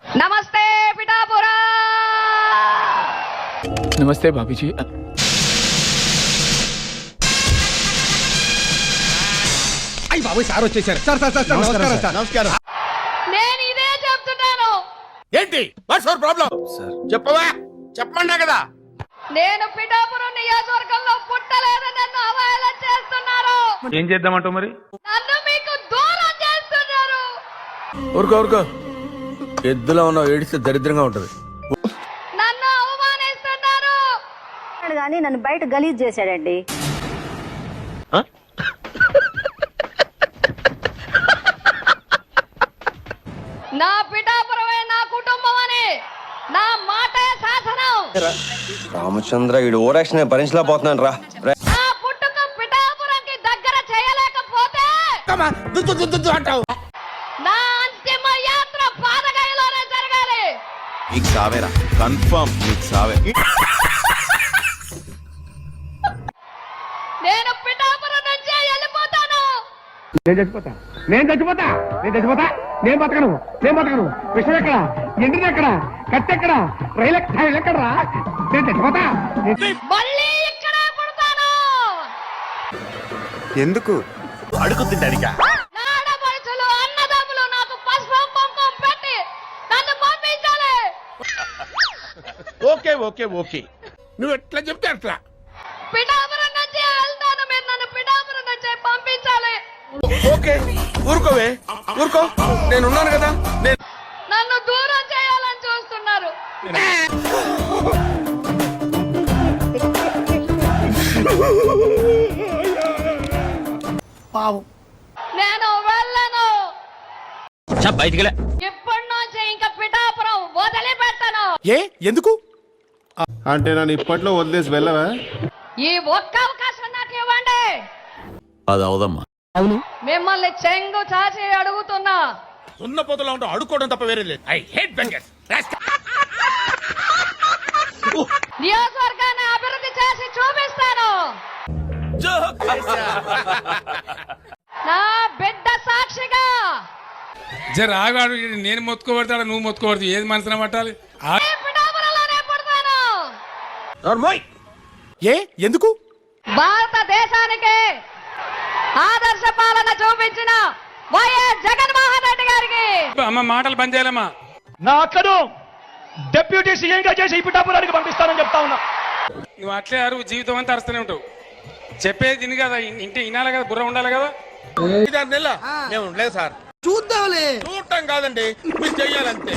నమస్తే పిఠాపురా. నమస్తే బాబీజీ. అయ్యి బాబు సార్ వచ్చేసారు. సార్ సార్ సార్ నమస్కారం సార్. నమస్కారం. నేను ఇదే చెప్తున్నాను. ఏంటి వాట్స్ యువర్ ప్రాబ్లం? చెప్పవా? చెప్పమన్నా కదా. నేను పిఠాపురం నియోజకవర్గంలో పుట్టలేదని నన్ను అవహేళన చేస్తున్నారు. ఏం చేద్దామంటావు మరి? నన్ను మీకు దూరం చేస్తున్నారు. ఊరుకో ఎద్దులో ఉన్న ఏడిస్తే దరిద్రంగా ఉంటది. నన్ను అవమానిస్తున్నారు. కానీ నన్ను బయట గలీజ్ చేశాడండి. నా పిఠాపురమే నా కుటుంబం అని నా మాటే శాసనం. రామచంద్ర ఈడు ఓరాక్షన్ భరించలేకపోతున్నాను రా. నా పుట్టుక పిఠాపురంకి దగ్గర చేయలేకపోతే అంటావు. నా అంతిమ యాత్ర పాదగయలోనే జరగాలి. నీకు సావేరా, కన్ఫర్మ్ నీకు సావే. నేను పిఠాపురం నుంచి వెళ్ళిపోతాను. నేను చచ్చిపోతా. నేను బతకను. విషయం ఎక్కడ? ఎండిది ఎక్కడ? కత్తి ఎక్కడ? రైలు ఎక్కడరా? నేను చచ్చిపోతా. మళ్ళీ ఇక్కడే పుడతాను. ఎందుకు అడుగు తింటానికా? నా ఆడపడుచులు అన్నదమ్ములు నాకు పసుపు కుంకుమ పెట్టి నన్ను పంపించాలి. ఓకే నువ్వు ఎట్లా చెప్తే అట్లా. పిఠాపురం నుంచి వెళ్తాను. మీరు నన్ను పిఠాపురం నుంచి పంపించాలి. ఓకే ఊరుకో. నేనున్నాను కదా. నన్ను దూరం చేయాలని చూస్తున్నారు. నేను వెళ్ళను. ఇప్పటి నుంచి ఇంకా పిఠాపురం వదిలిపెట్టను. ఎందుకు అంటే నన్ను ఇప్పట్లో వదిలేసి వెళ్ళవా? ఈ ఒక్క అవకాశం నాకు ఇవ్వండి. అది అవదమ్మా. మిమ్మల్ని చెంగు చాచి అడుగుతున్నా. సున్న పోతలో ఉంటా అడుక్కోవడం తప్ప వేరే లేదు. I hate bangers. నియోజకవర్గాన్ని అభివృద్ధి చేసి చూపిస్తాను. నా బిడ్డ సాక్షిగా ఆగాడు. నేను మొత్తుకోబడతాడు, నువ్వు మొత్తుకోబడతావు. ఏది మనసున పట్టాలి? పిఠాపురంలోనే పుడతాను. ఎందుకు? భారతదేశానికి ఆదర్శ పాలన చూపించిన వైఎస్ జగన్మోహన్ రెడ్డి గారికి అమ్మ మాటలు బంద్ చేయాలమ్మా. నా అక్కను డెప్యూటీ సీఎం గా చేసి ఈ పిఠాపురానికి పంపిస్తానని చెప్తా ఉన్నా. నువ్వు అట్లే అరువు జీవితం అంతా అరుస్తూనే ఉంటావు. చెప్పేది తిని కదా, ఇంటి వినాలి కదా, బుర్ర ఉండాలి కదా. లేదు సార్. చూద్దాంలే. చూడటం కాదండి, మీరు చెయ్యాలంతే.